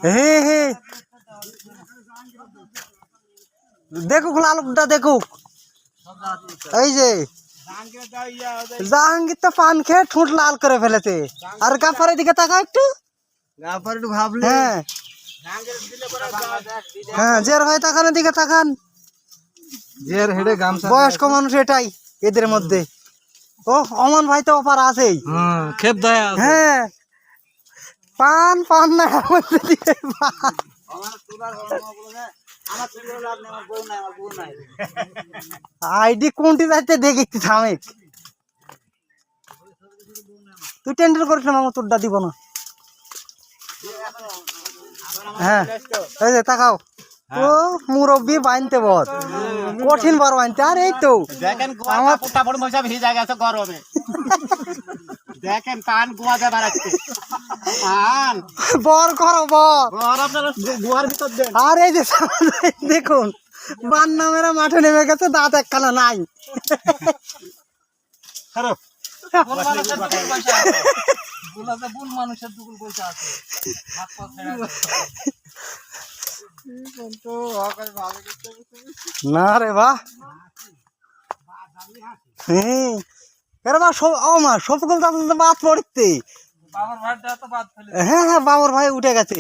হ্যাঁ হ্যাঁ দেখুক লালটা দেখুক এই যে জাহাঙ্গীর তো পান খেয়ে ঠোঁট লাল করে ফেলেছে আর গাফারের দিকে তাকাও একটু হ্যাঁ হ্যাঁ জের হয় তাকানোর দিকে তাকান বয়স্ক মানুষ এটাই এদের মধ্যে ও অমন ভাই তো অপার আছেই খেপ দয়া হ্যাঁ পান পান না আইডি কোনটি যাইতে দেখি থামে তুই টেন্ডার করিস না মামা তোরটা দিব না হ্যাঁ এই যে তাকাও ও মুরব্বী বানতে বল কঠিন বড় বানতে আর এই তো দেখেন আমার কাপড় মশা ভিজে গেছে গরমে দেখেন পান গোয়া যা বাড়াচ্ছে পান বর করো বর আর আপনারা গোয়ার ভিতর দেন আর এই যে দেখুন বান্না মেরা মাঠে নেমে গেছে দাঁত একখানা নাই খারাপ মানুষের দুগুল পয়সা আছে না রে বাহ এর বা ও মা সবগুলো দাদা বাদ পড়তে হ্যাঁ হ্যাঁ বাবর ভাই উঠে গেছে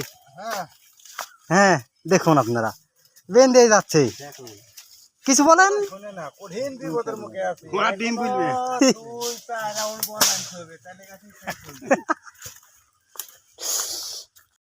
হ্যাঁ দেখুন আপনারা বেঁধে যাচ্ছে কিছু বলেন ডিম বুঝবে